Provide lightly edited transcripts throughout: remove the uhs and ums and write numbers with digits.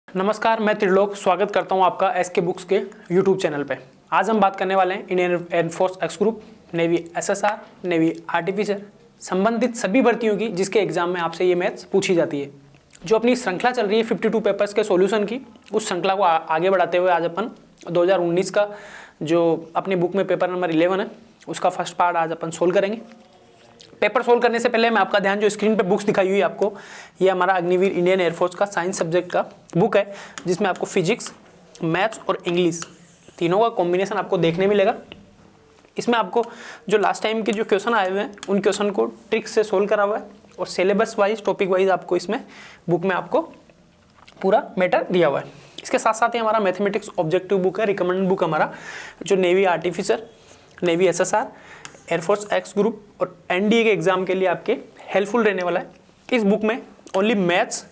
नमस्कार, मैं त्रिलोक स्वागत करता हूं आपका एसके बुक्स के यूट्यूब चैनल पे। आज हम बात करने वाले हैं Indian air force X group, navy SSR, navy artificer संबंधित सभी भर्तियों की जिसके एग्जाम में आपसे ये मैथ्स पूछी जाती है। जो अपनी श्रृंखला चल रही है 52 पेपर्स के सॉल्यूशन की, उस श्रृंखला को आगे बढ़ाते हुए आज अपन 2019 का जो अपनी बुक में पेपर नंबर 11 है उसका फर्स्ट पार्ट आज अपन सोल्व करेंगे। पेपर सोल्व करने से पहले मैं आपका ध्यान, जो स्क्रीन पे बुक्स दिखाई हुई है आपको, ये हमारा अग्निवीर इंडियन एयरफोर्स का साइंस सब्जेक्ट का बुक है, जिसमें आपको फिजिक्स, मैथ्स और इंग्लिश तीनों का कॉम्बिनेशन आपको देखने मिलेगा। इसमें आपको जो लास्ट टाइम के जो क्वेश्चन आए हुए हैं उन क्वेश्चन को ट्रिक्स से सोल्व करा हुआ है और सिलेबस वाइज, टॉपिक वाइज आपको इसमें बुक में आपको पूरा मैटर दिया हुआ है। इसके साथ साथ ही हमारा मैथमेटिक्स ऑब्जेक्टिव बुक है, रिकमेंडेड बुक हमारा, जो navy artificer, navy SSR, air force X group और एनडीए के एग्जाम के लिए आपके हेल्पफुल रहने वाला है। इस बुक में ओनली मैथ्स,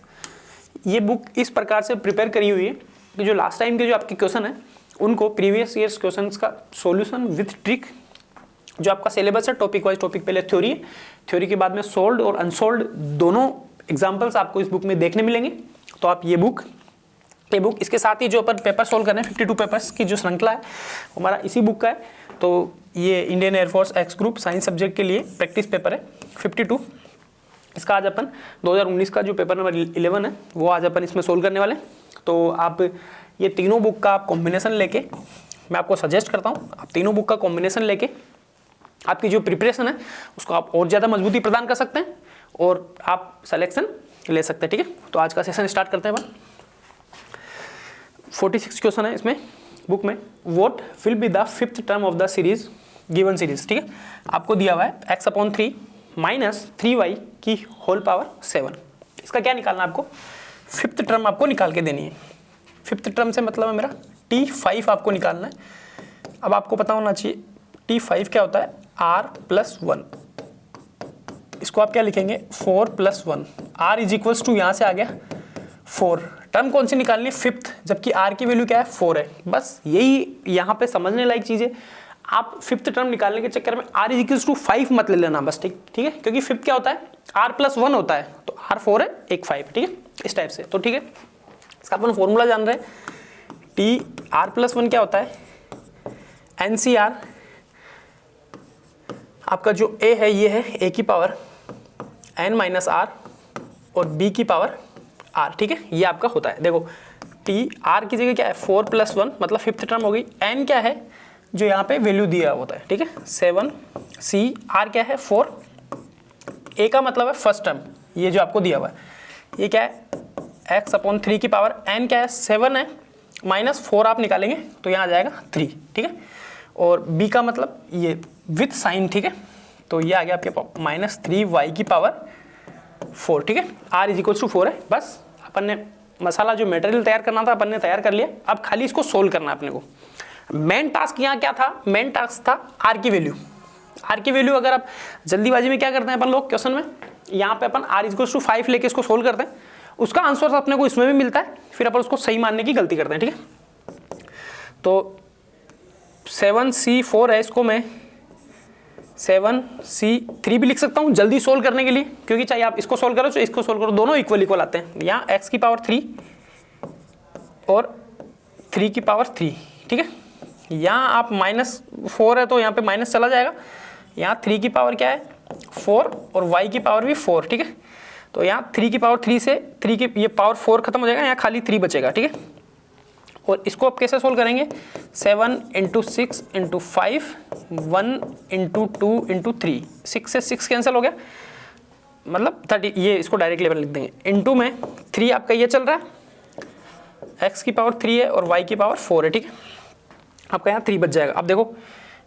ये बुक इस प्रकार से प्रिपेयर करी हुई है कि जो लास्ट टाइम के जो आपके क्वेश्चन है उनको प्रीवियस ईयर्स क्वेश्चंस का सॉल्यूशन विथ ट्रिक, जो आपका सिलेबस है टॉपिक वाइज, टॉपिक पहले थ्योरी है, थ्योरी के बाद में सोल्ड और अनसोल्ड दोनों एग्जाम्पल्स आपको इस बुक में देखने मिलेंगे। तो आप ये बुक इसके साथ ही जो अपन पेपर सोल्व कर रहे हैं 52 पेपर्स की जो श्रृंखला है हमारा इसी बुक का है। तो ये Indian air force X group science subject के लिए प्रैक्टिस पेपर है 52। इसका आज अपन 2019 का जो पेपर नंबर 11 है वो आज अपन इसमें सोल्व करने वाले हैं। तो आप ये तीनों बुक का आप कॉम्बिनेशन लेके, मैं आपको सजेस्ट करता हूँ आप तीनों बुक का कॉम्बिनेशन लेके आपकी जो प्रिपरेशन है उसको आप और ज़्यादा मजबूती प्रदान कर सकते हैं और आप सिलेक्शन ले सकते हैं। ठीक है, तो आज का सेशन स्टार्ट करते हैं। 46 क्वेश्चन है इसमें बुक में। What will be the fifth term of the series given series. ठीक है, आपको दिया हुआ है x/3 माइनस 3y की होल पावर 7। इसका क्या निकालना है आपको, फिफ्थ टर्म आपको निकाल के देनी है। फिफ्थ टर्म से मतलब है मेरा t5 आपको निकालना है। अब आपको पता होना चाहिए t5 क्या होता है, r+1। इसको आप क्या लिखेंगे, 4+1। r इज इक्वल्स टू, यहाँ से आ गया 4। टर्म कौन सी निकालनी है, फिफ्थ, जबकि r की वैल्यू क्या है, 4 है। बस यही यहाँ पे समझने लायक चीज़ है। आप फिफ्थ टर्म निकालने के चक्कर में r इक्वल्स टू 5 मत ले लेना बस। ठीक है, क्योंकि फिफ्थ क्या होता है, r+1 होता है, तो r 4 है, एक 5। ठीक है, इस टाइप से। तो ठीक है, इसका अपन फॉर्मूला जान रहे हैं, r+1 क्या होता है, NCR आपका जो a है ये है a की पावर n-r और b की पावर r। ठीक है, ये आपका होता है। देखो r की जगह क्या है, 4+1 मतलब फिफ्थ टर्म हो गई। n क्या है, जो यहाँ पे वैल्यू दिया होता है। ठीक है, 7 c, r क्या है 4, a का मतलब है फर्स्ट टर्म, ये जो आपको दिया हुआ है, ये क्या है x/3 की पावर n क्या है 7 है, माइनस 4 आप निकालेंगे तो यहाँ आ जाएगा 3। ठीक है, और b का मतलब ये विथ साइन। ठीक है, तो ये आ गया आपके पास -3y की पावर 4। ठीक है, r इज इक्वल्स टू 4 है। बस अपन ने मसाला जो मटेरियल तैयार करना था अपन ने तैयार कर लिया। अब खाली इसको सोल्व करना है अपने को। मेन टास्क यहाँ क्या था, मेन टास्क था r की वैल्यू। r की वैल्यू अगर आप जल्दीबाजी में क्या करते हैं अपन लोग क्वेश्चन में, यहाँ पे अपन r इक्वल्स टू 5 लेके इसको सोल्व करते हैं, उसका आंसर अपने को इसमें भी मिलता है, फिर अपन उसको सही मानने की गलती करते हैं। ठीक है, तो 7c4 है, इसको मैं 7c3 भी लिख सकता हूँ जल्दी सोल्व करने के लिए, क्योंकि चाहे आप इसको सोल्व करो चाहे इसको सोल्व करो, दोनों इक्वल आते हैं। यहाँ x की पावर 3 और 3 की पावर 3। ठीक है, यहाँ आप -4 है तो यहाँ पे माइनस चला जाएगा। यहाँ 3 की पावर क्या है 4 और y की पावर भी 4। ठीक है, तो यहाँ 3 की पावर 3 से 3 की ये पावर 4 खत्म हो जाएगा, यहाँ खाली 3 बचेगा। ठीक है, और इसको आप कैसे सोल्व करेंगे, 7 × 6 × 5, 1 × 2 × 3, 6 से 6 कैंसिल हो गया, मतलब 30। ये इसको डायरेक्ट लेवल लिख देंगे, इनटू में 3 आपका ये चल रहा है, x की पावर 3 है और y की पावर 4 है। ठीक है, आपका यहाँ 3 बच जाएगा। अब देखो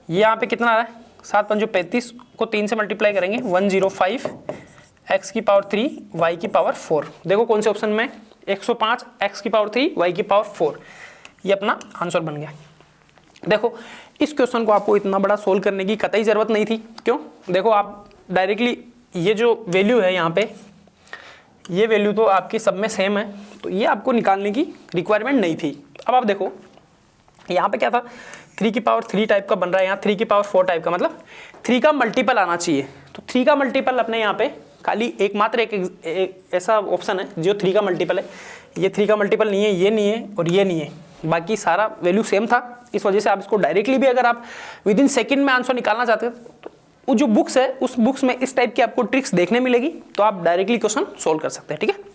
ये यहाँ पे कितना आ रहा है, 7×5 = 35 को 3 से मल्टीप्लाई करेंगे, 105, x की पावर 3, y की पावर 4। देखो कौन से ऑप्शन में, 105, x की पावर 3, y की पावर 4, ये अपना आंसर बन गया। देखो इस क्वेश्चन को आपको इतना बड़ा सोल्व करने की कतई ज़रूरत नहीं थी। क्यों, देखो आप डायरेक्टली ये जो वैल्यू है यहाँ पे, ये वैल्यू तो आपकी सब में सेम है, तो ये आपको निकालने की रिक्वायरमेंट नहीं थी। अब आप देखो यहाँ पे क्या था, 3 की पावर 3 टाइप का बन रहा है, यहाँ 3 की पावर 4 टाइप का, मतलब 3 का मल्टीपल आना चाहिए। तो 3 का मल्टीपल अपने यहाँ पे खाली एकमात्र एक ऐसा ऑप्शन है जो 3 का मल्टीपल है, ये 3 का मल्टीपल नहीं है, ये नहीं है और ये नहीं है, बाकी सारा वैल्यू सेम था। इस वजह से आप इसको डायरेक्टली भी अगर आप विद इन सेकेंड में आंसर निकालना चाहते हैं तो वो जो बुक्स है उस बुक्स में इस टाइप की आपको ट्रिक्स देखने मिलेगी, तो आप डायरेक्टली क्वेश्चन सोल्व कर सकते हैं। ठीक है,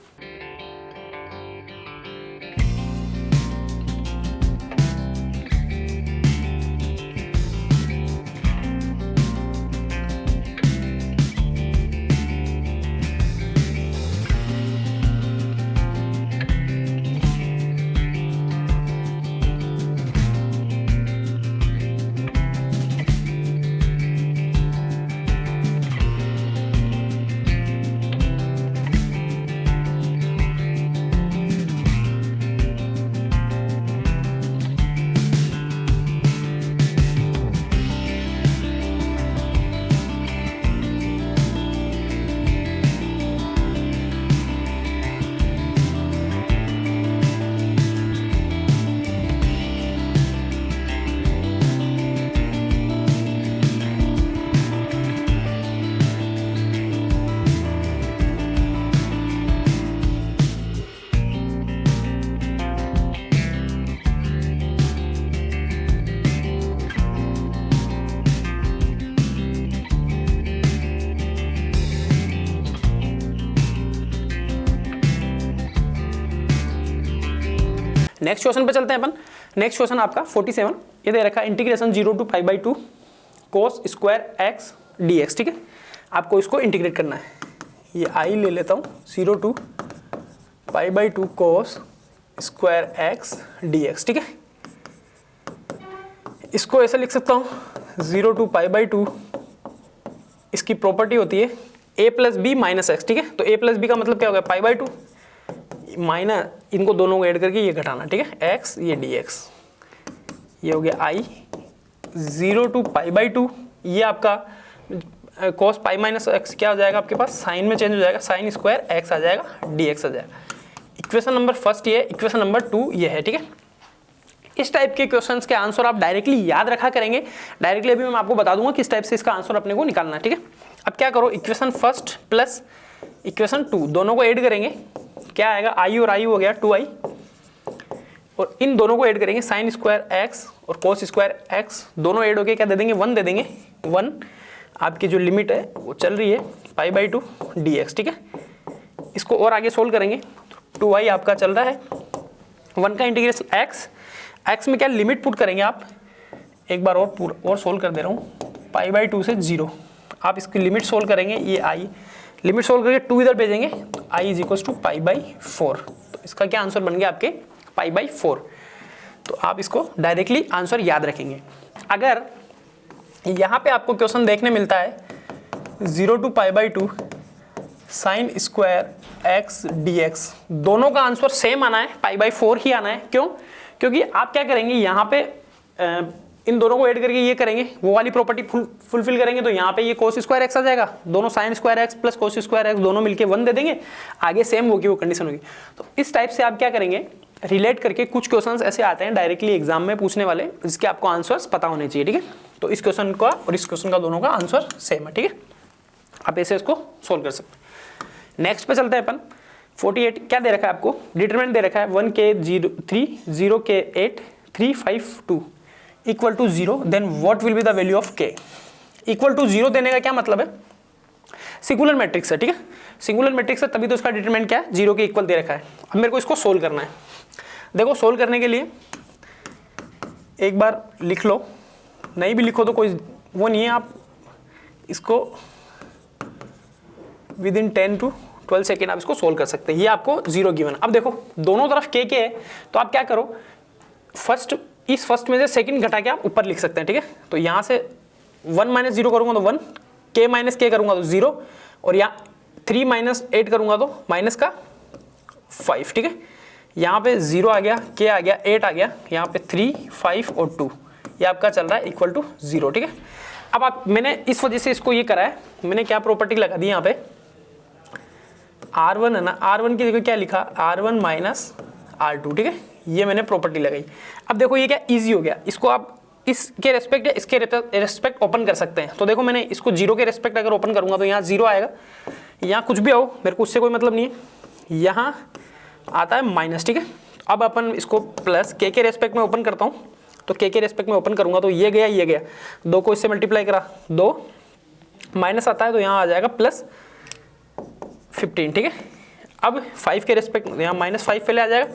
नेक्स्ट क्वेश्चन पे चलते हैं अपन। नेक्स्ट क्वेश्चन आपका 47, ये दे रखा है integration 0 to π/2 cos square x dx। ठीक है, आपको इसको इंटीग्रेट करना है। ये I ले लेता हूँ 0 to π/2 cos square x dx। ठीक है, इसको ऐसे लिख सकता हूँ 0 to π/2, इसकी प्रॉपर्टी होती है a plus B minus X. ठीक है, तो a प्लस बी का मतलब क्या होगा, π/2 माइनस इनको दोनों को ऐड करके ये घटाना। ठीक है, x ये dx, ये हो गया I 0 to π/2, ये आपका cos पाई माइनस एक्स क्या हो जाएगा आपके पास, साइन में चेंज हो जाएगा, साइन स्क्वायर x आ जाएगा, dx आ जाएगा। इक्वेशन नंबर फर्स्ट ये है, इक्वेशन नंबर 2 ये है। ठीक है, इस टाइप के क्वेश्चंस के आंसर आप डायरेक्टली याद रखा करेंगे। डायरेक्टली अभी मैं आपको बता दूंगा किस टाइप से इसका आंसर अपने को निकालना है। ठीक है, अब क्या करो, इक्वेशन फर्स्ट प्लस इक्वेशन 2 दोनों को ऐड करेंगे, क्या आएगा, i और i हो गया 2i, और इन दोनों को ऐड करेंगे साइन स्क्वायर x और कोस स्क्वायर x, दोनों ऐड होके क्या दे देंगे, 1 दे देंगे। 1 आपकी जो लिमिट है वो चल रही है π/2 dx। ठीक है, इसको और आगे सोल्व करेंगे, 2i आपका चल रहा है, 1 का इंटीग्रेशन x में क्या लिमिट पुट करेंगे आप, एक बार और सोल्व कर दे रहा हूँ, π/2 से 0, आप इसकी लिमिट सोल्व करेंगे, ये i लिमिट सोल्व करके 2 इधर भेजेंगे, तो i इज इक्वल टू π/4, तो इसका क्या आंसर बन गया आपके π/4। तो आप इसको डायरेक्टली आंसर याद रखेंगे। अगर यहाँ पे आपको क्वेश्चन देखने मिलता है 0 to π/2 sine square x dx, दोनों का आंसर सेम आना है, π/4 ही आना है। क्यों? क्योंकि आप क्या करेंगे, यहाँ पे इन दोनों को ऐड करके ये करेंगे, वो वाली प्रॉपर्टी फुलफिल करेंगे, तो यहाँ पे ये कोस स्क्वायर एक्स आ जाएगा, दोनों sine square x plus cos square x दोनों मिलके 1 दे देंगे, आगे सेम होगी वो कंडीशन होगी। तो इस टाइप से आप क्या करेंगे, रिलेट करके कुछ क्वेश्चंस ऐसे आते हैं डायरेक्टली एग्जाम में पूछने वाले, जिसके आपको आंसर्स पता होने चाहिए। ठीक है, तो इस क्वेश्चन का और इस क्वेश्चन का दोनों का आंसर सेम है। ठीक है, आप ऐसे इसको सोल्व कर सकते हैं। नेक्स्ट पे चलते हैं अपन। 48 क्या दे रखा है आपको, डिटरमिनेंट दे रखा है 1k3 0k8 352 equal to 0, then what will be the value of k। Equal to 0 देने का क्या मतलब है, सिंगुलर मैट्रिक्स है। ठीक है, सिंगुलर मैट्रिक्स है, तभी तो उसका डिटरमिनेंट क्या है, 0 के इक्वल दे रखा है। अब मेरे को इसको सोल्व करना है। देखो, सोल्व करने के लिए एक बार लिख लो, नहीं भी लिखो तो कोई वो नहीं है, आप इसको विद इन 10 to 12 सेकेंड आप इसको सोल्व कर सकते हैं। ये आपको 0 गिवन। अब देखो दोनों तरफ k है, तो आप क्या करो, इस फर्स्ट में से सेकंड घटा के आप ऊपर लिख सकते हैं। ठीक है, तो यहाँ से 1 माइनस 0 करूँगा तो 1, k माइनस k करूँगा तो 0, और यहाँ 3 माइनस 8 करूँगा तो माइनस का 5। ठीक है, यहाँ पे 0 आ गया, k आ गया, 8 आ गया, यहाँ पे 3, 5 और 2, ये आपका चल रहा है इक्वल टू 0। ठीक है, अब आप मैंने इस वजह से इसको ये करा है, मैंने क्या प्रॉपर्टी लगा दी यहाँ पे, R1 है ना, R1 की जगह क्या लिखा, R1 माइनस R2। ठीक है, ये मैंने प्रॉपर्टी लगाई। अब देखो ये क्या इजी हो गया, इसको आप इसके रेस्पेक्ट या इसके रेस्पेक्ट ओपन कर सकते हैं। तो देखो मैंने इसको 0 के रेस्पेक्ट अगर ओपन करूंगा तो यहाँ 0 आएगा, यहाँ कुछ भी आओ मेरे को उससे कोई मतलब नहीं है, यहाँ आता है माइनस, ठीक है। अब अपन इसको प्लस के रेस्पेक्ट में ओपन करता हूँ, तो के रेस्पेक्ट में ओपन करूँगा तो ये गया, 2 को इससे मल्टीप्लाई करा, 2 माइनस आता है तो यहाँ आ जाएगा प्लस 15, ठीक है। अब 5 के रेस्पेक्ट में यहाँ -5 पहले आ जाएगा,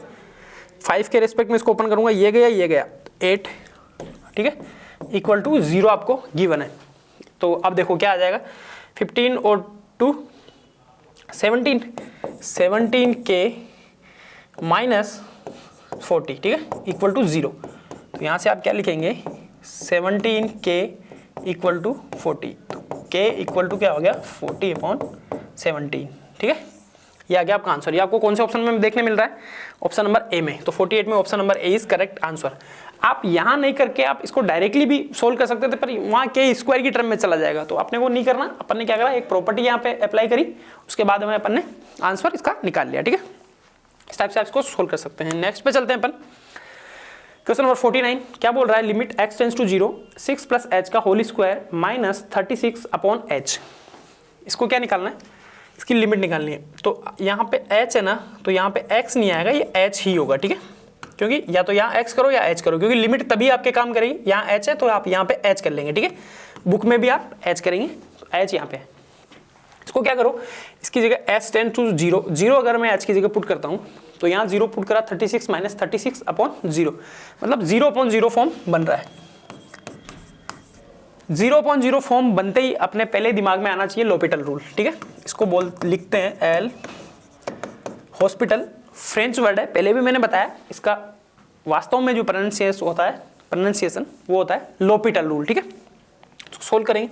5 के रेस्पेक्ट में इसको ओपन करूँगा, ये गया 8, ठीक है, इक्वल टू 0 आपको गिवन है। तो अब देखो क्या आ जाएगा, 15 और 2 17 के -40, ठीक है, इक्वल टू 0। तो यहाँ से आप क्या लिखेंगे, 17 के इक्वल टू 40, तो के इक्वल टू क्या हो गया 40/17, ठीक है। ये आ गया आपका आंसर। ये आपको कौन से ऑप्शन में देखने मिल रहा है, ऑप्शन नंबर ए में। तो 48 में option number A is correct answer. आप यहाँ नहीं करके आप इसको डायरेक्टली भी सोल्व कर सकते थे, पर वहाँ के स्क्वायर की टर्म में चला जाएगा, तो अपने को नहीं करना। अपन ने क्या करा, एक प्रॉपर्टी यहाँ पे अप्लाई करी, उसके बाद में अपन ने आंसर इसका निकाल लिया, ठीक है। इस टाइप से आप इसको सोल्व कर सकते हैं। नेक्स्ट पे चलते हैं अपन, क्वेश्चन नंबर 49 क्या बोल रहा है, limit x tends to 0 6 + h का होल स्क्वायर -36/h। इसको क्या निकालना है, इसकी लिमिट निकालनी है। तो यहाँ पे h है ना, तो यहाँ पे x नहीं आएगा, ये h ही होगा, ठीक है, क्योंकि या तो यहाँ x करो या h करो, क्योंकि लिमिट तभी आपके काम करेगी। यहाँ h है तो आप यहाँ पे h कर लेंगे, ठीक है। बुक में भी आप h करेंगे, तो h यहाँ पे है। इसको क्या करो, इसकी जगह h टेंड्स टू 0 अगर मैं h की जगह पुट करता हूँ, तो यहाँ 0 पुट करा, 36 - 36/0, मतलब 0/0 फॉर्म बन रहा है। 0/0 फॉर्म बनते ही अपने पहले दिमाग में आना चाहिए l'Hopital रूल, ठीक है। इसको लिखते हैं एल हॉस्पिटल, फ्रेंच वर्ड है, पहले भी मैंने बताया। इसका वास्तव में जो प्रोनाउंसिएशन वो होता है l'Hopital रूल, ठीक है। इसको सोल्व करेंगे,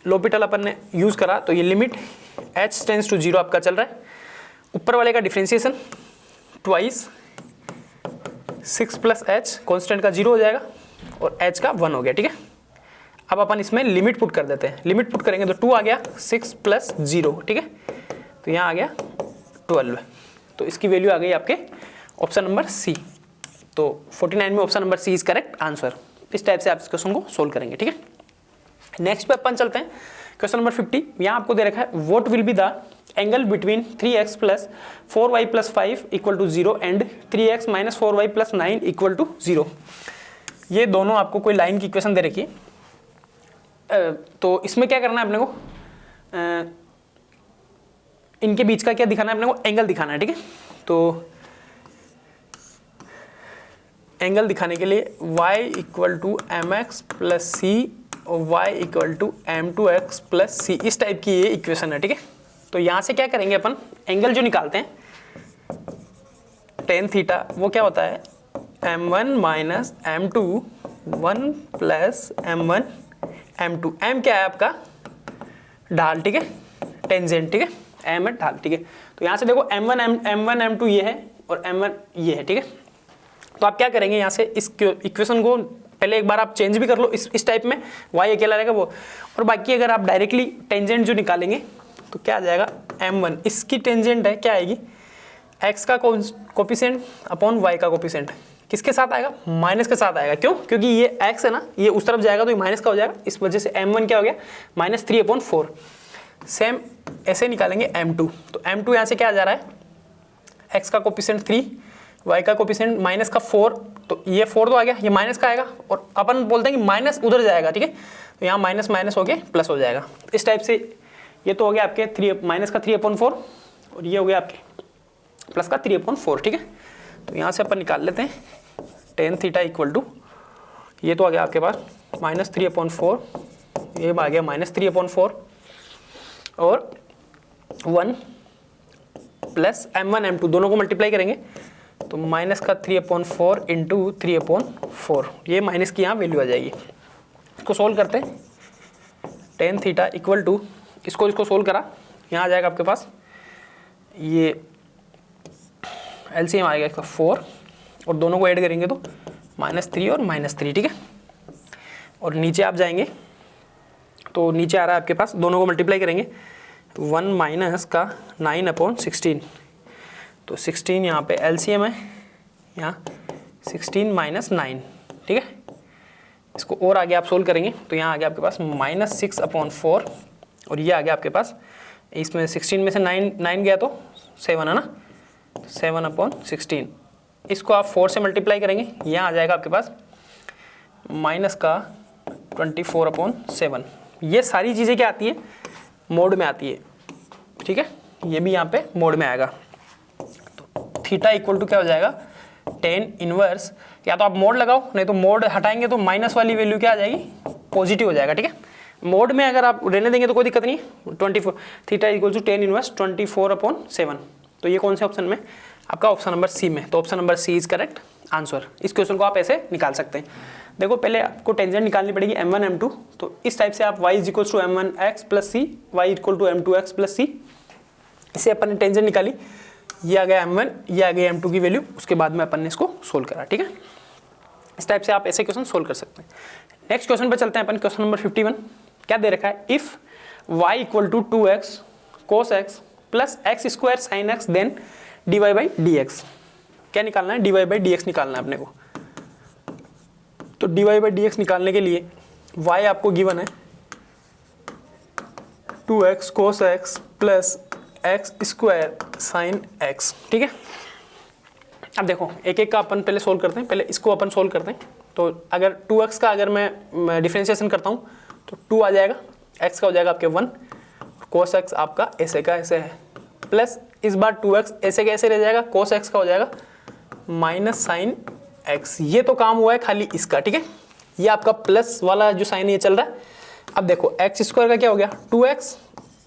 l'Hopital अपन ने यूज करा, तो ये लिमिट h टेंड्स टू 0 आपका चल रहा है। ऊपर वाले का डिफरेंशिएशन ट्वाइस 6 + h, कॉन्स्टेंट का 0 हो जाएगा और h का 1 हो गया, ठीक है। अब अपन इसमें लिमिट पुट कर देते हैं, लिमिट पुट करेंगे तो 2 आ गया, 6 + 0, ठीक है, तो यहाँ आ गया 12। तो इसकी वैल्यू आ गई आपके ऑप्शन नंबर सी। तो 49 में option number C is correct answer. इस टाइप से आप इस क्वेश्चन को सोल्व करेंगे, ठीक है। नेक्स्ट पे अपन चलते हैं, क्वेश्चन नंबर 50। यहाँ आपको दे रखा है what will be the angle between 3x + 4y + 5 = 0 and 3x - 4y + 9 = 0। ये दोनों आपको कोई लाइन की इक्वेशन दे रखी है, तो इसमें क्या करना है अपने को, इनके बीच का क्या दिखाना है अपने को, एंगल दिखाना है, ठीक है। तो एंगल दिखाने के लिए y = mx + c और y = m2x + c, इस टाइप की ये इक्वेशन है, ठीक है। तो यहाँ से क्या करेंगे अपन, एंगल जो निकालते हैं tan थीटा, वो क्या होता है m1 - m2 1 + m1 m2। m क्या है आपका, ढाल, ठीक है, टेंजेंट, ठीक है, m है ढाल, ठीक है। तो यहाँ से देखो m1 m2 ये है और m1 ये है, ठीक है। तो आप क्या करेंगे, यहाँ से इस इक्वेशन को पहले एक बार आप चेंज भी कर लो इस टाइप में, y अकेला रहेगा वो, और बाकी अगर आप डायरेक्टली टेंजेंट जो निकालेंगे तो क्या आ जाएगा, m1 इसकी टेंजेंट है, क्या आएगी, x का कोफिशिएंट अपॉन y का कोफिशिएंट, किसके साथ आएगा, माइनस के साथ आएगा। क्यों, क्योंकि ये x है ना, ये उस तरफ जाएगा तो ये माइनस का हो जाएगा, इस वजह से m1 क्या हो गया, -3/4। सेम ऐसे निकालेंगे m2, तो m2 यहाँ से क्या आ जा रहा है, x का कोफिशिएंट 3, y का कोफिशिएंट माइनस का 4, तो ये 4 तो आ गया, ये माइनस का आएगा, और अपन बोलते हैं कि माइनस उधर जाएगा, ठीक है, तो यहाँ माइनस माइनस हो गया प्लस हो जाएगा। इस टाइप से ये तो हो गया आपके माइनस का 3/4 और ये हो गया आपके प्लस का 3/4, ठीक है। तो यहाँ से अपन निकाल लेते हैं tan थीटा = ये तो आ गया आपके पास -3/4, ये आ गया -3/4 और 1 प्लस m1 m2 दोनों को मल्टीप्लाई करेंगे तो माइनस का 3/4 × 3/4, ये माइनस की यहाँ वैल्यू आ जाएगी। इसको सोल्व करते हैं, tan थीटा = इसको सोल्व करा, यहाँ आ जाएगा आपके पास, ये एलसीएम आएगा इसका 4 और दोनों को ऐड करेंगे तो -3 और -3, ठीक है। और नीचे आप जाएंगे तो नीचे आ रहा है आपके पास, दोनों को मल्टीप्लाई करेंगे तो 1 माइनस का 9/16, तो 16 यहाँ पे एलसीएम है, यहाँ 16 - 9, ठीक है। इसको और आगे आप सोल्व करेंगे तो यहाँ आ गया आपके पास -6/4 और ये आ गया आपके पास, इसमें 16 में से 9 गया तो 7 है ना, 7/16। इसको आप 4 से मल्टीप्लाई करेंगे, यहाँ आ जाएगा आपके पास माइनस का 24/7। ये सारी चीज़ें क्या आती है, मोड में आती है, ठीक है। ये भी यहाँ पे मोड में आएगा। तो थीटा इक्वल टू क्या हो जाएगा, tan इनवर्स, या तो आप मोड लगाओ, नहीं तो मोड हटाएंगे तो माइनस वाली वैल्यू क्या आ जाएगी, पॉजिटिव हो जाएगा, ठीक है। मोड में अगर आप रहने देंगे तो कोई दिक्कत नहीं, 24 theta equal to tan inverse 24/7। तो ये कौन से ऑप्शन में, आपका ऑप्शन नंबर सी में। तो option number C is correct answer. इस क्वेश्चन को आप ऐसे निकाल सकते हैं। देखो पहले आपको टेंजेंट निकालनी पड़ेगी m1 m2, तो इस टाइप से आप y is equal to m1x plus C, y equal to m2x plus C, इसे अपन ने टेंजेंट निकाली, ये आ गया m1, ये आ गया m2 की वैल्यू, उसके बाद में अपन ने इसको सोल्व करा, ठीक है। इस टाइप से आप ऐसे क्वेश्चन सोल्व कर सकते हैं। नेक्स्ट क्वेश्चन पे चलते हैं अपन, क्वेश्चन नंबर 51। क्या दे रखा है, if y equal to 2x cos x plus x square sine x then dy by dx। क्या निकालना है, dy बाई dx निकालना है अपने को। तो dy बाई dx निकालने के लिए y आपको गिवन है 2x cos x plus x square sine x, ठीक है। अब देखो एक एक का अपन पहले सोल्व करते हैं, पहले इसको अपन सोल्व करते हैं। तो अगर 2x का अगर मैं डिफरेंशिएशन करता हूँ तो 2 आ जाएगा, x का हो जाएगा आपके 1, cos x आपका ऐसे का ऐसे है, प्लस इस बार 2x ऐसे का ऐसे रह जाएगा, cos x का हो जाएगा माइनस साइन x। ये तो काम हुआ है खाली इसका, ठीक है। ये आपका प्लस वाला जो साइन ये चल रहा है। अब देखो x स्क्वायर का क्या हो गया, 2x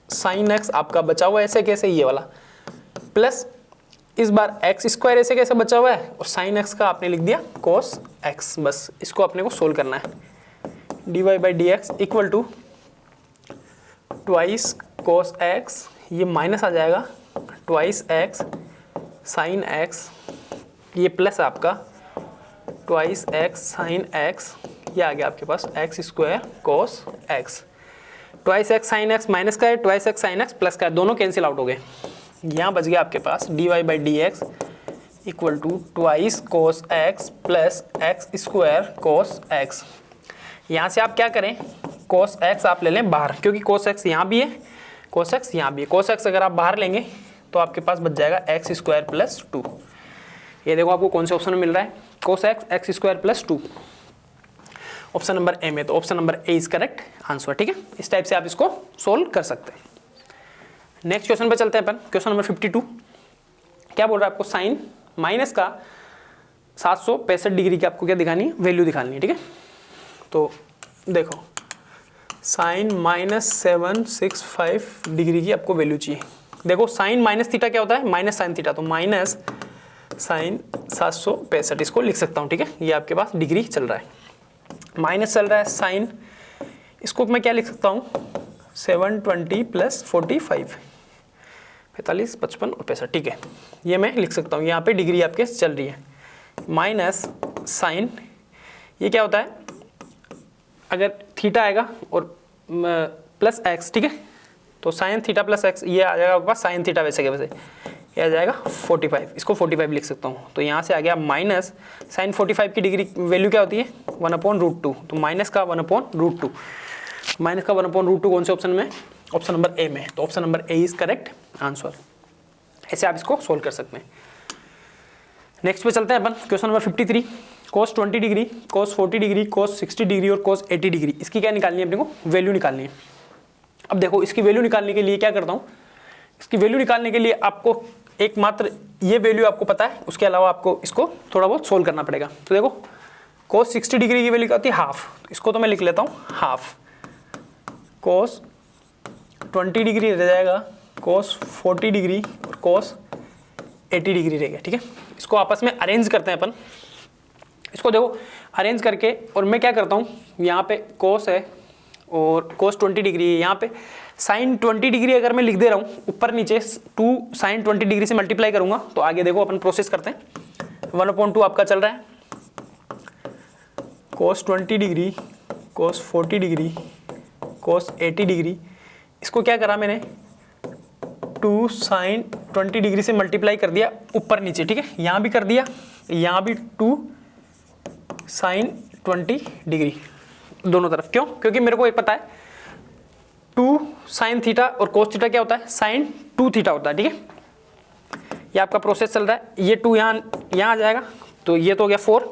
साइन x आपका बचा हुआ है ऐसे कैसे, ये वाला, प्लस इस बार x स्क्वायर ऐसे कैसे बचा हुआ है, और साइन x का आपने लिख दिया cos x। बस इसको अपने को सोल्व करना है। dy by dx equal to twice cos x, ये माइनस आ जाएगा ट्वाइस x साइन x, ये प्लस आपका ट्वाइस x साइन x, ये आ गया आपके पास x square cos x। Twice x sine x minus का है, twice x sine x plus का है, दोनों कैंसिल आउट हो गए। यहाँ बच गया आपके पास dy by dx equal to twice cos x plus x square cos x। यहाँ से आप क्या करें, cos x आप ले लें बाहर, क्योंकि cos x यहाँ भी है, cos x यहाँ भी है। cos x अगर आप बाहर लेंगे तो आपके पास बच जाएगा x स्क्वायर प्लस 2। ये देखो आपको कौन से ऑप्शन में मिल रहा है, cos x x square plus 2, option number A में। तो option number A is correct answer, ठीक है। इस टाइप से आप इसको सोल्व कर सकते हैं। नेक्स्ट क्वेश्चन पे चलते हैं अपन, क्वेश्चन नंबर 52। क्या बोल रहा है आपको, साइन माइनस का 765 डिग्री की आपको क्या दिखानी है, वैल्यू दिखानी है, ठीक है। तो देखो साइन माइनस 765 डिग्री की आपको वैल्यू चाहिए। देखो साइन माइनस थीटा क्या होता है, माइनस साइन थीटा, तो माइनस साइन 765 इसको लिख सकता हूँ, ठीक है। ये आपके पास डिग्री चल रहा है, माइनस चल रहा है साइन, इसको मैं क्या लिख सकता हूँ 720 प्लस 45, 45, 55 और 65, ठीक है। ये मैं लिख सकता हूँ, यहाँ पे डिग्री आपके चल रही है। माइनस साइन, ये क्या होता है, अगर थीटा आएगा और प्लस एक्स, ठीक है, तो साइन थीटा प्लस एक्स, ये आ जाएगा आपके पास साइन थीटा वैसे के वैसे, ये आ जाएगा 45, इसको 45 लिख सकता हूँ। तो यहाँ से आ गया माइनस साइन 45 की डिग्री वैल्यू क्या होती है 1/√2, तो माइनस का 1/√2, माइनस का 1/√2 कौन से ऑप्शन में, ऑप्शन नंबर ए में। तो option number A is correct answer. ऐसे आप इसको सोल्व कर सकते हैं। नेक्स्ट पे चलते हैं अपन, question number 53। cos 20 degree, cos 40 degree, cos 60 degree और cos 80 डिग्री, इसकी क्या निकालनी है अपने को, वैल्यू निकालनी है। अब देखो इसकी वैल्यू निकालने के लिए क्या करता हूँ, इसकी वैल्यू निकालने के लिए आपको एकमात्र ये वैल्यू आपको पता है, उसके अलावा आपको इसको थोड़ा बहुत सोल्व करना पड़ेगा। तो देखो cos 60 डिग्री की वैल्यू क्या होती है, हाफ, इसको तो मैं लिख लेता हूँ हाफ, cos 20 डिग्री रह जाएगा, cos 40 डिग्री और cos 80 डिग्री रहेगा, ठीक है। इसको आपस में अरेंज करते हैं अपन, इसको देखो अरेंज करके, और मैं क्या करता हूँ, यहाँ पे cos है और cos 20 डिग्री है, यहाँ पे sin 20 डिग्री अगर मैं लिख दे रहा हूँ, ऊपर नीचे 2 sin 20 डिग्री से मल्टीप्लाई करूँगा, तो आगे देखो अपन प्रोसेस करते हैं। 1/2 आपका चल रहा है, cos 20 degree, cos 40 degree, cos 80 degree, इसको क्या करा मैंने 2 sin 20 डिग्री से मल्टीप्लाई कर दिया ऊपर नीचे, ठीक है। यहाँ भी कर दिया, यहाँ भी 2 sin 20 डिग्री दोनों तरफ। क्यों, क्योंकि मेरे को एक पता है 2 sin थीटा और cos थीटा क्या होता है, sin 2 थीटा होता है, ठीक है। ये आपका प्रोसेस चल रहा है, ये 2 यहाँ आ जाएगा, तो ये तो हो गया 4,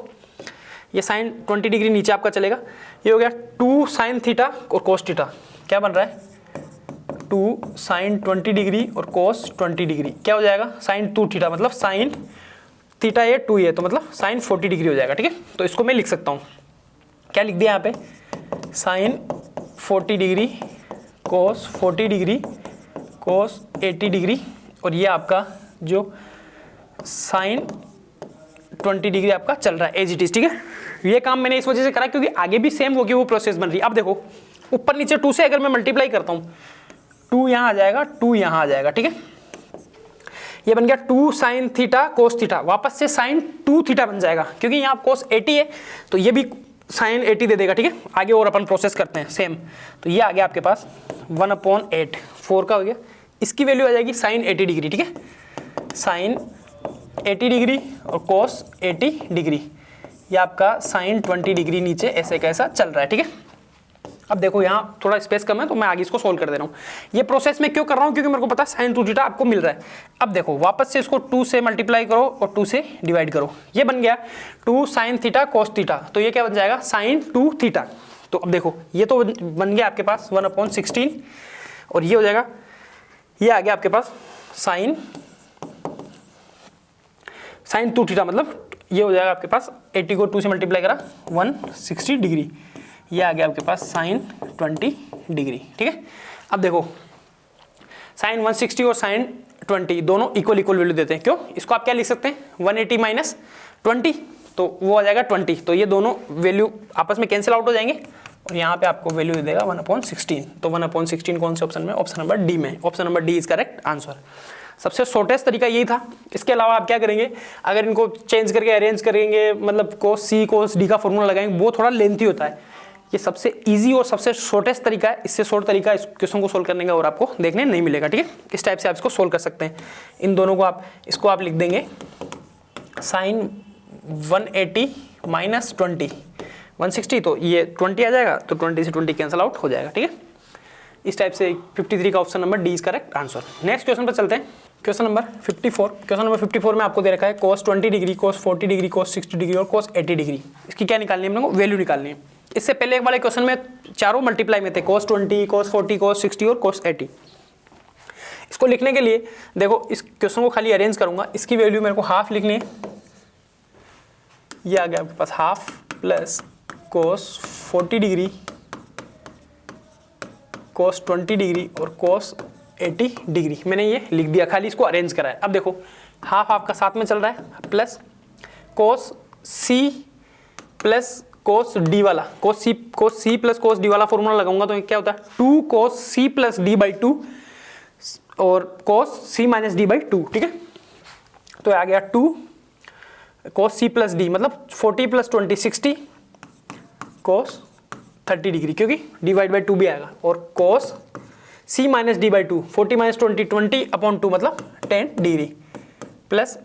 ये साइन 20 डिग्री नीचे आपका चलेगा, ये हो गया 2 साइन थीटा और कोस थीटा, क्या बन रहा है 2 साइन 20 डिग्री और कोस 20 डिग्री, क्या हो जाएगा साइन 2 थीटा, मतलब साइन थीटा ये 2 ये, तो मतलब साइन 40 डिग्री हो जाएगा, ठीक है। तो इसको मैं लिख सकता हूँ, क्या लिख दिया यहाँ पे, sine 40 degree cos 40 degree cos 80 degree, और ये आपका जो साइन 20 डिग्री आपका चल रहा है एज इट इज, ठीक है। ये काम मैंने इस वजह से करा क्योंकि आगे भी सेम होगी वो प्रोसेस बन रही है। अब देखो ऊपर नीचे 2 से अगर मैं मल्टीप्लाई करता हूँ, 2 यहाँ आ जाएगा, 2 यहाँ आ जाएगा, ठीक है। ये बन गया 2 साइन थीटा कोस थीटा, वापस से साइन 2 थीटा बन जाएगा क्योंकि यहाँ कोस 80 है, तो ये भी साइन 80 दे देगा, ठीक है। आगे और अपन प्रोसेस करते हैं सेम, तो ये आ गया आपके पास 1/8, 4 का हो गया, इसकी वैल्यू आ जाएगी साइन 80 डिग्री, ठीक है, साइन 80 डिग्री और कोस 80 डिग्री, ये आपका साइन 20 डिग्री नीचे ऐसे कैसा चल रहा है, ठीक है। अब देखो यहाँ थोड़ा स्पेस कम है तो मैं आगे इसको सोल्व कर दे रहा हूँ। ये प्रोसेस मैं क्यों कर रहा हूँ, क्योंकि मेरे को पता है साइन 2 थीटा आपको मिल रहा है। अब देखो वापस से इसको 2 से मल्टीप्लाई करो और 2 से डिवाइड करो, ये बन गया 2 साइन थीटा कोस थीटा, तो ये क्या बन जाएगा साइन 2 थीटा। तो अब देखो ये तो बन गया आपके पास 1/16, और ये हो जाएगा, ये आ गया आपके पास साइन 2 थीटा, मतलब ये हो जाएगा आपके पास 80 को 2 से मल्टीप्लाई करा 160 डिग्री, ये आ गया आपके पास साइन 20 डिग्री, ठीक है। अब देखो साइन 160 और साइन 20 दोनों इक्वल वैल्यू देते हैं, क्यों, इसको आप क्या लिख सकते हैं 180 माइनस 20, तो वो आ जाएगा 20, तो ये दोनों वैल्यू आपस में कैंसिल आउट हो जाएंगे और यहाँ पे आपको वैल्यू दे देगा 1/16, तो 1/16 कौन से ऑप्शन में, ऑप्शन नंबर डी में, option number D is correct answer. सबसे शॉर्टेस्ट तरीका यही था। इसके अलावा आप क्या करेंगे, अगर इनको चेंज करके अरेंज करेंगे, मतलब कोस सी कोस डी का फॉर्मूला लगाएंगे, वो थोड़ा लेंथी होता है। ये सबसे इजी और सबसे शॉर्टेस्ट तरीका है, इससे शॉर्ट तरीका इस क्वेश्चन को सोल्व करने का और आपको देखने नहीं मिलेगा, ठीक है। इस टाइप से आप इसको सोल्व कर सकते हैं। इन दोनों को आप इसको आप लिख देंगे साइन 180 माइनस 20 160, तो ये 20 आ जाएगा, तो 20 से 20 कैंसिल आउट हो जाएगा, ठीक है। इस टाइप से 53 का option number D is correct answer. Next question पर चलते हैं, क्वेश्चन नंबर 54। क्वेश्चन नंबर 54 में आपको दे रखा है cos 20 degree, cos 40 degree, cos 60 degree और cos 80 डिग्री। इसकी क्या निकालनी है, हम लोग को वैल्यू निकालनी है। इससे पहले एक वाले क्वेश्चन में चारों मल्टीप्लाई में थे, cos 20, cos 40, cos 60 और cos 80। इसको लिखने के लिए देखो इस क्वेश्चन को खाली अरेंज करूंगा, इसकी वैल्यू मेरे को हाफ लिखनी है, ये आ गया आपके पास half plus cos 40 degree, cos 20 degree और cos 80 डिग्री। मैंने ये लिख दिया, खाली इसको अरेंज करा है। अब देखो हाफ आपका साथ में चल रहा है, plus cos c plus cos d वाला, cos c plus cos d वाला फॉर्मूला लगाऊंगा तो क्या होता है 2 cos c plus d by 2 और cos c minus d by 2, ठीक है। तो आ गया 2 cos c प्लस d, मतलब 40 प्लस 20 60 cos 30 डिग्री, क्योंकि डिवाइड बाई 2 भी आएगा, और cos c minus D by 2 40 minus 20 20/2 मतलब 10 डिग्री, प्लस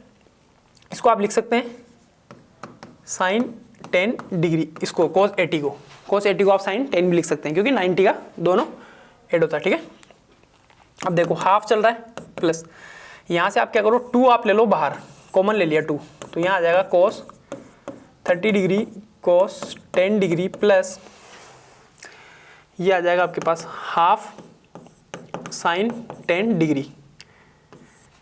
इसको आप लिख सकते हैं साइन 10 डिग्री, इसको cos 80 को आप साइन 10 भी लिख सकते हैं, क्योंकि 90 का दोनों ऐड होता है, ठीक है। अब देखो हाफ चल रहा है, प्लस यहाँ से आप क्या करो 2 आप ले लो बाहर, कॉमन ले लिया 2, तो यहाँ आ जाएगा cos 30 degree cos 10 degree plus ये आ जाएगा आपके पास हाफ साइन 10 डिग्री।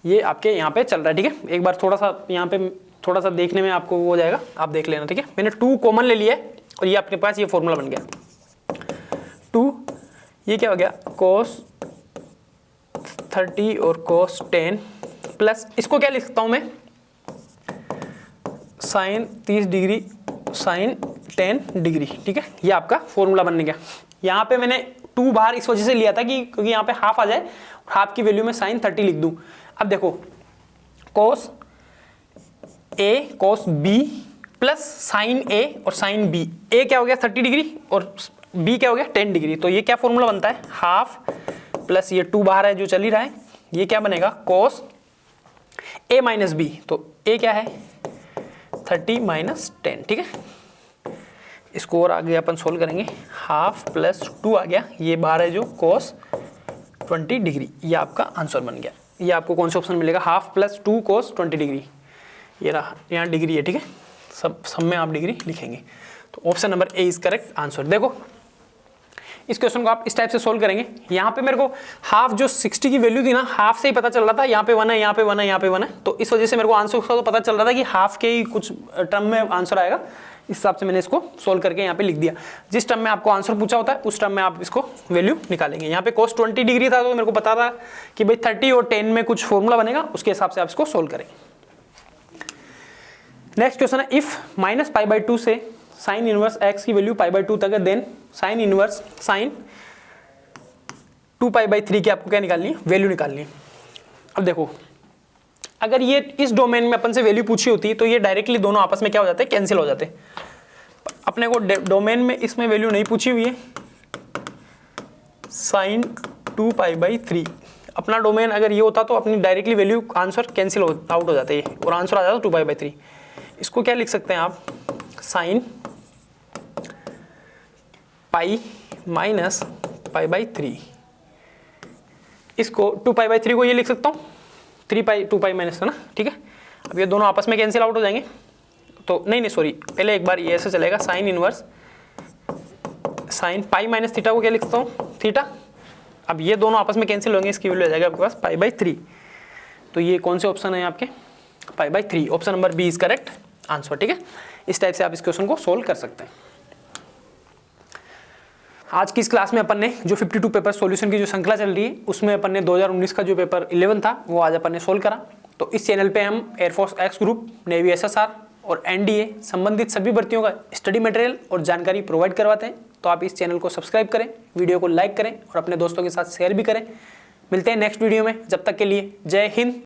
ये आपके यहाँ पे चल रहा है, ठीक है। एक बार थोड़ा सा यहाँ पे थोड़ा सा देखने में आपको वो हो जाएगा, आप देख लेना, ठीक है। मैंने 2 कॉमन ले लिया है और ये आपके पास ये फॉर्मूला बन गया 2, ये क्या हो गया cos 30 और cos 10 प्लस इसको क्या लिख सकता हूँ मैं साइन 30 डिग्री साइन 10 डिग्री, ठीक है। ये आपका फॉर्मूला बनने गया। यहाँ पे मैंने 2 बाहर इस वजह से लिया था कि क्योंकि यहाँ पे हाफ आ जाए, हाफ की वैल्यू में साइन 30 लिख दूँ। अब देखो cos a cos b plus sign a और साइन b, a क्या हो गया 30 डिग्री और b क्या हो गया 10 डिग्री, तो ये क्या फॉर्मूला बनता है हाफ प्लस ये 2 बाहर है जो चल ही रहा है, ये क्या बनेगा cos a माइनस b, तो a क्या है 30 माइनस 10, ठीक है। इसको और आगे अपन सोल्व करेंगे, हाफ प्लस 2 आ गया, ये बाहर है जो cos 20 डिग्री, ये आपका आंसर बन गया। ये आपको कौन सा ऑप्शन मिलेगा, हाफ प्लस 2 cos 20 डिग्री, ये रहा, यहाँ डिग्री है, ठीक है, सब में आप डिग्री लिखेंगे। तो option number A is correct answer. देखो इस क्वेश्चन को आप इस टाइप से सोल्व करेंगे। यहाँ पे मेरे को हाफ जो 60 की वैल्यू थी ना, हाफ से ही पता चल रहा था, यहाँ पे 1 है, यहाँ पे 1 है, यहाँ पे 1 है, तो इस वजह से मेरे को आंसर का तो पता चल रहा था कि हाफ के ही कुछ टर्म में आंसर आएगा, इस हिसाब से मैंने इसको सोल्व करके यहाँ पे लिख दिया। जिस टर्म में आपको आंसर पूछा होता है उस टर्म में आप इसको वैल्यू निकालेंगे। यहाँ पे cos 20 डिग्री था तो मेरे को पता था कि भाई 30 और 10 में कुछ फॉर्मूला बनेगा, उसके हिसाब से आप इसको सोल्व करेंगे। नेक्स्ट क्वेश्चन है, इफ -π/2 से साइन इनवर्स x की वैल्यू π/2 तक है, देन साइन इनवर्स साइन 2π/3 की आपको क्या निकालनी है, वैल्यू निकालनी है। अब देखो अगर ये इस डोमेन में अपन से वैल्यू पूछी होती तो ये डायरेक्टली दोनों आपस में क्या हो जाते, कैंसिल हो जाते। अपने को डोमेन में इसमें वैल्यू नहीं पूछी हुई है, साइन 2π/3, अपना डोमेन अगर ये होता तो अपनी directly value answer cancel out हो जाते और आंसर आ जाता 2π/3। इसको क्या लिख सकते हैं आप, साइन पाई माइनस π/3, इसको 2π/3 को ये लिख सकता हूँ 3π 2π माइनस है ना, ठीक है। अब ये दोनों आपस में कैंसिल आउट हो जाएंगे, तो नहीं सॉरी, पहले एक बार ये ऐसे चलेगा, sine inverse sine pi minus theta को क्या लिखता हूँ, थीटा। अब ये दोनों आपस में कैंसिल होंगे, इसकी वैल्यू आ जाएगा आपके पास π/3। तो ये कौन से ऑप्शन है आपके, π/3, option number B is correct answer, ठीक है। इस टाइप से आप इस क्वेश्चन को सोल्व कर सकते हैं। आज की इस क्लास में अपन ने जो 52 पेपर सॉल्यूशन की जो श्रृंखला चल रही है उसमें अपन ने 2019 का जो पेपर 11 था वो आज अपन ने सोल्व करा। तो इस चैनल पे हम air force X group, navy SSR और NDA संबंधित सभी भर्तियों का स्टडी मटेरियल और जानकारी प्रोवाइड करवाते हैं। तो आप इस चैनल को सब्सक्राइब करें, वीडियो को लाइक करें और अपने दोस्तों के साथ शेयर भी करें। मिलते हैं नेक्स्ट वीडियो में, जब तक के लिए जय हिंद,